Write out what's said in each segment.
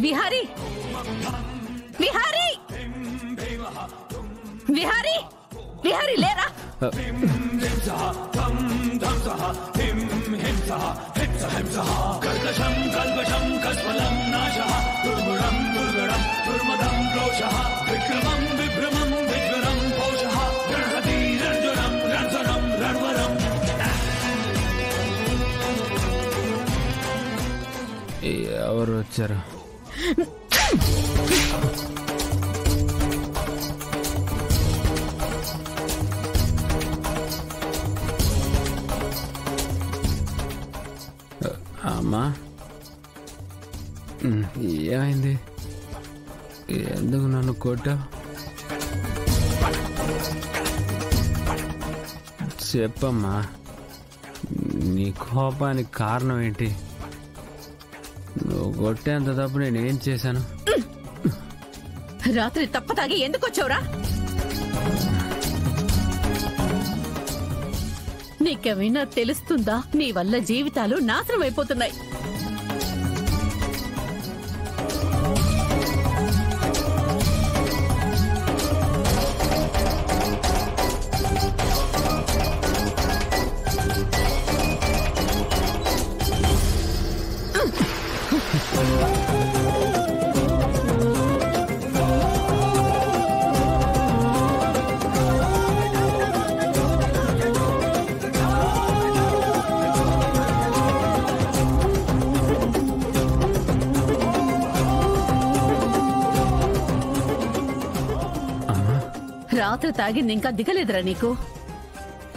విహారీ విహారీ విహారీ విహారీ లేరా? ఎవరు వచ్చారు? అమ్మా ఏమైంది? ఎందుకు నన్ను కొట్టావు? చెప్పమ్మా, నీ కోపానికి కారణం ఏంటి? నువ్వు కొట్టేంత తప్పు నేనేం చేశాను? రాత్రి తప్ప తాగి ఎందుకు వచ్చావురా? నీకేమైనా తెలుస్తుందా? నీ వల్ల జీవితాలు నాశనం అయిపోతున్నాయి. రాత్రి తాగింది ఇంకా దిగలేదురా నీకు?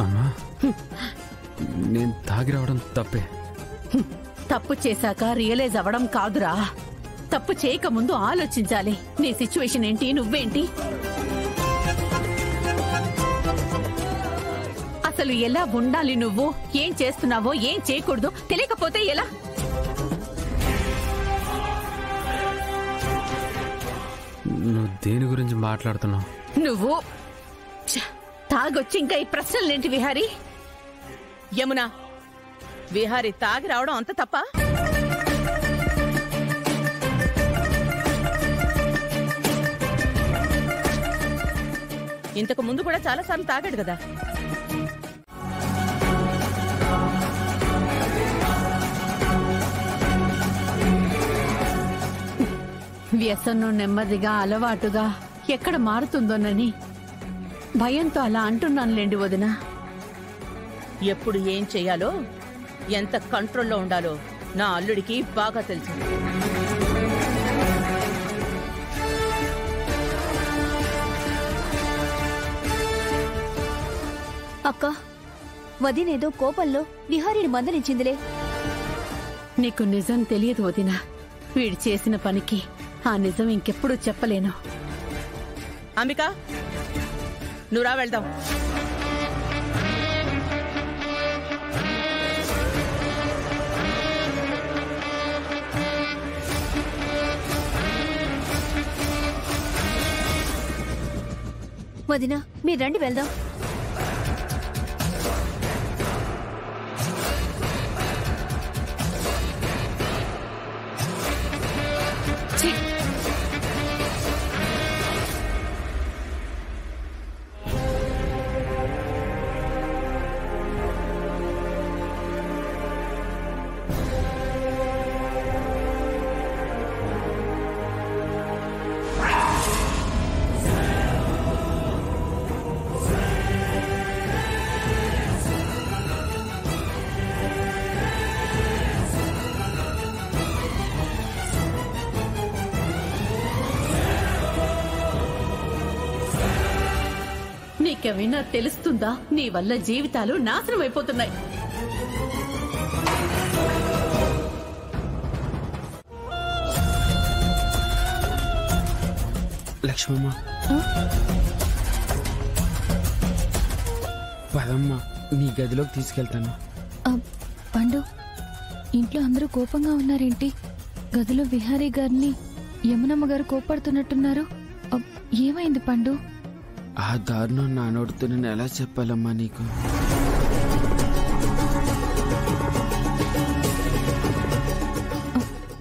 అమ్మా, నేను తాగి రావడం తప్పే. తప్పు చేశాక రియలైజ్ అవ్వడం కాదురా, తప్పు చేయక ముందు ఆలోచించాలి. నీ సిచ్యువేషన్ ఏంటి, నువ్వేంటి, అసలు ఎలా ఉండాలి, నువ్వు ఏం చేస్తున్నావో ఏం చేయకూడదు తెలియకపోతే ఎలా? నువ్వు దేని గురించి మాట్లాడుతున్నావు? నువ్వు తాగొచ్చి ఇంకా ఈ ప్రశ్నలేంటి విహారీ? యమున, విహారీ తాగి రావడం అంత తప్ప? ఇంతకు ముందు కూడా చాలా సార్లు తాగాడు కదా. వ్యసనం నెమ్మదిగా అలవాటుగా ఎక్కడ మారుతుందోనని భయంతో అలా అంటున్నానులేండి వదిన. ఎప్పుడు ఏం చెయ్యాలో, ఎంత కంట్రోల్లో ఉండాలో నా అల్లుడికి బాగా తెలుసు. అక్క, వదినేదో కోపంలో విహారీని మందలించిందిలే. నీకు నిజం తెలియదు వదిన. వీడు చేసిన పనికి ఆ నిజం ఇంకెప్పుడు చెప్పలేను. అంబిక, నువ్వు రా, వెళ్దాం. వదినా, మీరు రండి, వెళ్దాం. నీకేమైనా తెలుస్తుందా? నీ వల్ల జీవితాలు నాశనం అయిపోతున్నాయి. లక్ష్మమ్మ, పదమ్మ, నీ గదిలోకి తీసుకెళ్తాను. పండు, ఇంట్లో అందరూ కోపంగా ఉన్నారేంటి? గదిలో విహారీ గారిని యమునమ్మ గారు కోపడుతున్నట్టున్నారు. ఏమైంది పండు? ఆ దారుణం నా నోటితో నేను ఎలా చెప్పాలమ్మా నీకు?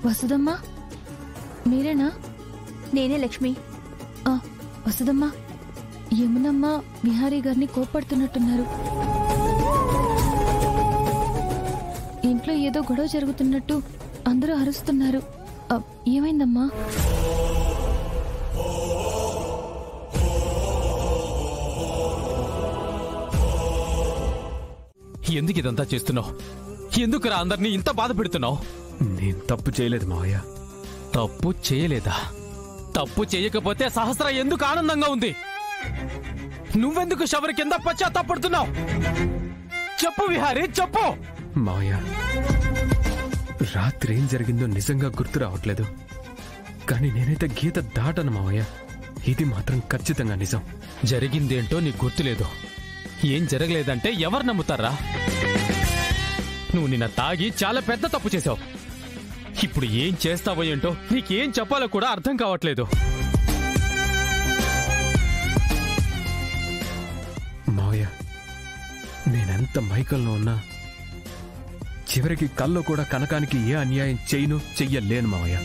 వసుదమ్మా మీరేనా? నేనే లక్ష్మి. వసుదమ్మా, యమునమ్మ విహారీ గారిని కోపడుతున్నట్టున్నారు. ఇంట్లో ఏదో గొడవ జరుగుతున్నట్టు అందరూ అరుస్తున్నారు. ఏమైందమ్మా? ఎందుకు ఇదంతా చేస్తున్నావు? ఎందుకురా అందరినీ ఇంత బాధ పెడుతున్నావు? నేను తప్పు చేయలేదు మావయ్య. తప్పు చేయలేదా? తప్పు చేయకపోతే సహస్ర ఎందుకు ఆనందంగా ఉంది? నువ్వెందుకు శబరి కింద పశ్చాత్తాపడుతున్నావు? చెప్పు విహారీ, చెప్పు. మావయ్య, రాత్రి ఏం జరిగిందో నిజంగా గుర్తు రావట్లేదు, కానీ నేనైతే గీత దాటను మావయ్య. ఇది మాత్రం ఖచ్చితంగా నిజం. జరిగిందేంటో నీకు గుర్తులేదు. ఏం జరగలేదంటే ఎవరు నమ్ముతారా? నువ్వు నిన్న తాగి చాలా పెద్ద తప్పు చేశావు. ఇప్పుడు ఏం చేస్తావో ఏంటో నీకేం చెప్పాలో కూడా అర్థం కావట్లేదు. మావయ్య, నేనెంత మైకల్లో ఉన్నా చివరికి కల్లో కూడా కనకానికి ఏ అన్యాయం చెయ్యలేను మావయ్య.